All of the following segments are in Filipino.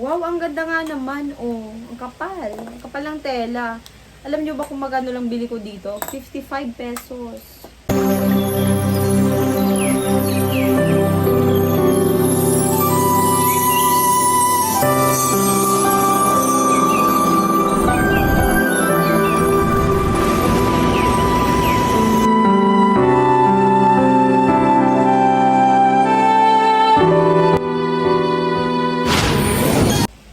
Wow, ang ganda nga naman. Oh, ang kapal. Ang kapal ng tela. Alam nyo ba kung magkano lang bili ko dito? 55 pesos.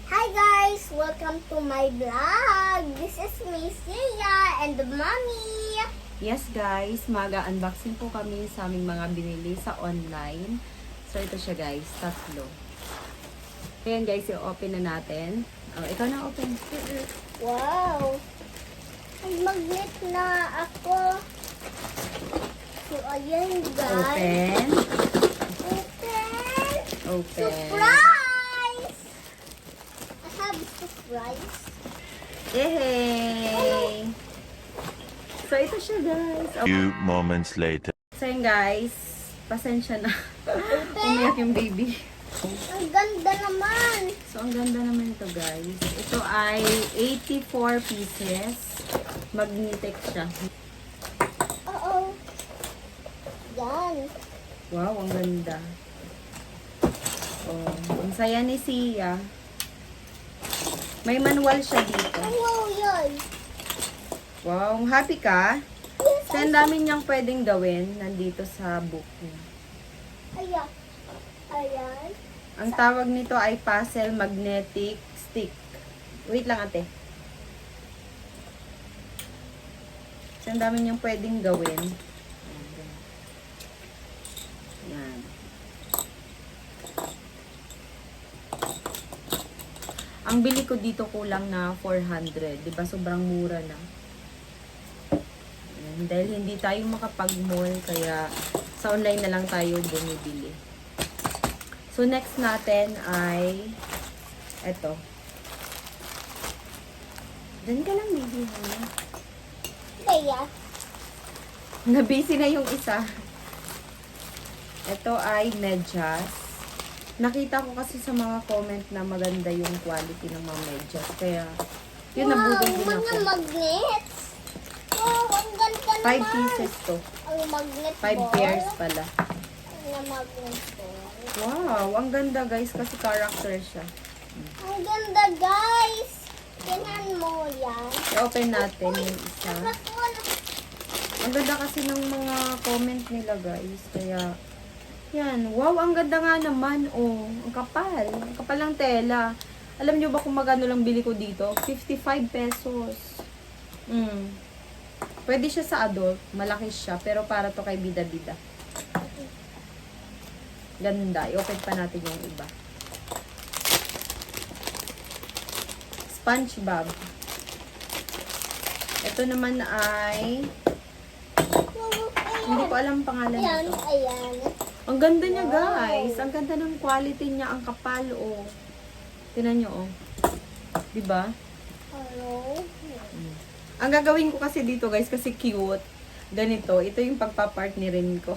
Hi guys! Welcome to my vlog! This is Miss Sia and the mommy! Yes guys, mag-unboxing po kami sa aming mga binili sa online. So ito siya guys, tatlo. Ayan guys, i-open na natin. Oh, ikaw na open. Wow! May magnet na ako. So ayan guys. Open. Open! Open. Surprise! I have surprise. Yay! So ito siya guys. Few moments later. So yun guys, pasensya na. Umiyak yung baby. Ang ganda naman! So ang ganda naman ito guys. Ito ay 84 pieces. Magnetic siya. Oo. Yan. Wow, ang ganda. Oh, ang saya ni Sia. May manual siya dito. Ay, wow yan. Wow, happy ka? Yes, So, ang dami niyang pwedeng gawin nandito sa book niya. ayan. Ayan. Ang tawag nito ay puzzle magnetic stick. Wait lang ate. So, ang dami niyang pwedeng gawin. Yan. Ang bili ko dito kulang na 400. Diba? Sobrang mura na. Ayan, dahil hindi tayo makapag-mall, kaya sa online na lang tayo bumibili. So, next natin ay eto. Diyan ka lang, baby. Ha? Kaya. Na-busy na yung isa. Ito ay medyas. Nakita ko kasi sa mga comment na maganda yung quality ng mga medyas. Kaya, yun, nabudol din mga ako. magnets. Wow, ang ganda 5 naman. pieces to. Ang magnet 5 ball. pairs pala. Na magnet ball. Wow, ang ganda guys kasi character siya. Ang ganda, guys. Tingnan mo yan. I-open natin yung isa. Bakul. Ang ganda kasi ng mga comment nila guys. Kaya, yan. Wow, ang ganda nga naman. Oh, ang kapal. Ang kapal ng tela. Alam nyo ba kung magkano lang bili ko dito? 55 pesos. Pwede siya sa adult. Malaki siya. Pero para to kay bida-bida. Ganda. I-open pa natin yung iba. SpongeBob. Ito naman ay hindi ko alam pangalan Ayan, nito. ayan. Ang ganda niya guys. Ang ganda ng quality niya. Ang kapal oh. Tingnan nyo oh. Diba? Hello. Ang gagawin ko kasi dito guys kasi cute. Ganito. Ito yung pagpapartnerin ko.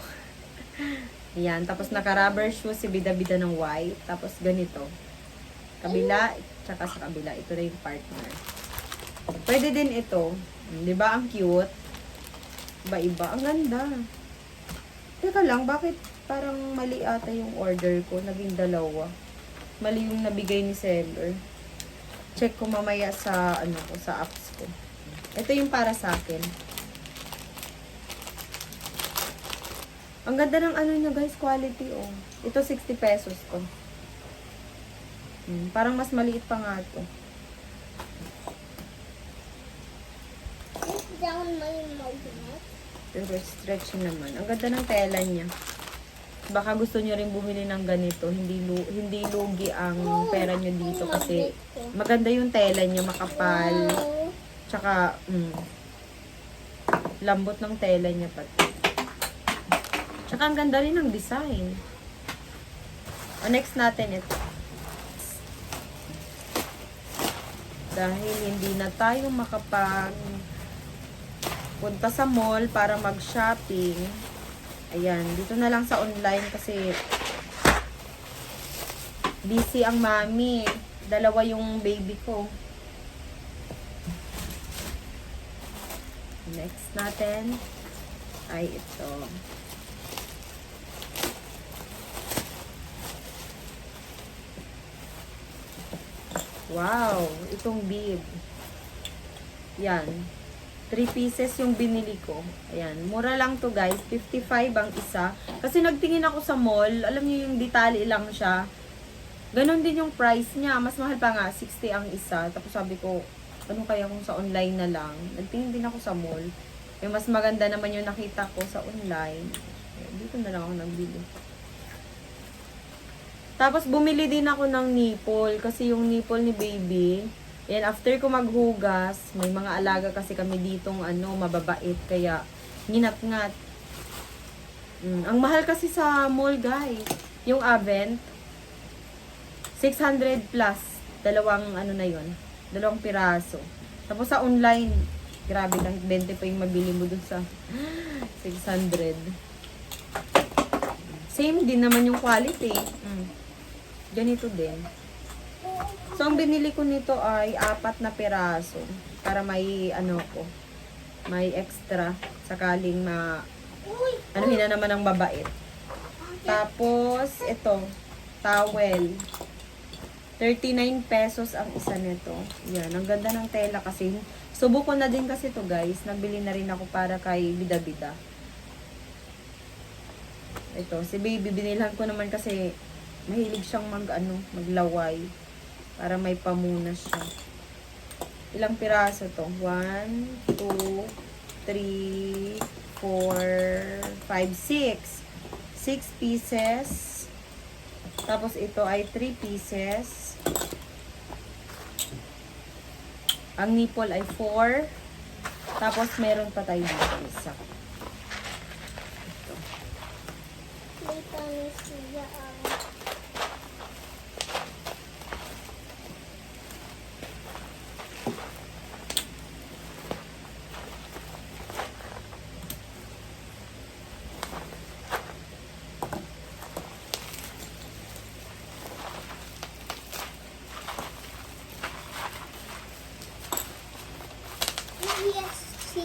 Ayan. Tapos naka-rubber shoes si bida-bida ng white. Tapos ganito. Kabila. Tsaka sa kabila. Ito na yung partner. Pwede din ito. Diba? Ang cute. Iba-iba. Ang ganda. Teka lang. Bakit parang mali ata yung order ko? Naging dalawa. Mali yung nabigay ni seller. Check ko mamaya sa ano ko, sa apps ko. Ito yung para sa akin. Ang ganda ng ano niya guys, quality oh. Ito 60 pesos to. Parang mas maliit pa nga to. Sit down my magnet. Pero stretch naman. Ang ganda ng tela niya. Baka gusto niyo rin bumili ng ganito. Hindi lugi ang pera niyo dito kasi maganda yung tela niya, makapal. Wow. Tsaka, lambot ng tela niya pati. Tsaka ang ganda rin ng design. O, next natin ito. Dahil hindi na tayo punta sa mall para mag-shopping. Ayan, dito na lang sa online kasi busy ang mami. Dalawa yung baby ko. Next natin ay ito. Wow, itong bib. Yan. 3 pieces yung binili ko. Ayan, mura lang to guys. 55 ang isa. Kasi nagtingin ako sa mall. Alam niyo yung detali lang siya. Ganon din yung price niya. Mas mahal pa nga. 60 ang isa. Tapos sabi ko, ano kaya kung sa online na lang. Nagtingin din ako sa mall. Yung mas maganda naman yung nakita ko sa online. Dito na lang ako nagbili. Tapos bumili din ako ng nipple. Kasi yung nipple ni baby, yan, after ko maghugas, may mga alaga kasi kami ditong mababait. Kaya, nginat-ngat. Ang mahal kasi sa mall, guys. Yung Avent, 600 plus. Dalawang na yun. Dalawang piraso. Tapos sa online, grabe, kahit 20 pa yung mabili mo dun sa 600. Same din naman yung quality. Ganito din. So, ang binili ko nito ay 4 na piraso. Para may, may extra. Sakaling anuhin na naman ang babait. Tapos, ito, towel. 39 pesos ang isa nito. Yan, ang ganda ng tela kasi. Subo ko na din kasi to guys. Nagbili na rin ako para kay Bida-Bida. Ito, si baby, binilhan ko naman kasi mahilig siyang maglaway. Para may pamunas siya. Ilang piraso to? 1, 2, 3, 4, 5, 6. 6 pieces. Tapos ito ay 3 pieces. Ang nipple ay 4. Tapos meron pa tayo dito isa. Dito ni siya ang...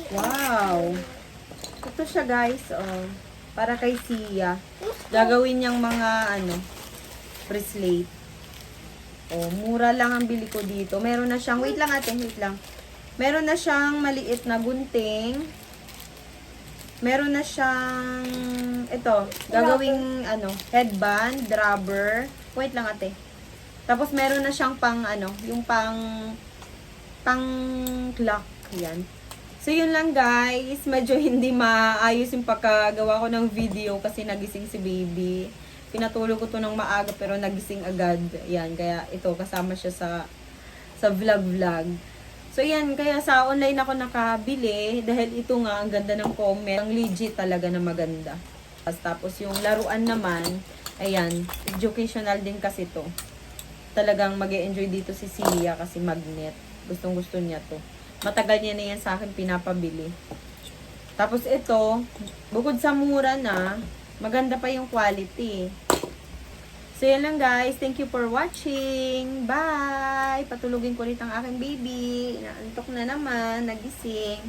Wow! Ito siya guys, oh. Para kay Sia. Gagawin niyang mga, bracelet. Oh, mura lang ang bili ko dito. Meron na siyang, wait lang ate, wait lang. Meron na siyang maliit na gunting. Meron na siyang, ito, gagawing, headband, rubber. Wait lang ate. Tapos meron na siyang yung pang clock. Yan. So, yun lang guys. Medyo hindi maayos yung pagkagawa ko ng video kasi nagising si baby. Pinatulog ko to ng maaga pero nagising agad. Yan. Kaya ito, kasama siya sa vlog. So, yan. Kaya sa online ako nakabili dahil ito nga, ang ganda ng comment. Ang legit talaga na maganda. Tapos, yung laruan naman, ayan, educational din kasi to. Talagang mag-e-enjoy dito si Sia kasi magnet. Gustong-gusto niya to. Matagal niya na yan sa akin pinapabili. Tapos ito, bukod sa mura na, maganda pa yung quality. So yan lang guys. Thank you for watching. Bye! Patulugin ko ulit ang aking baby. Naantok na naman. Nagising.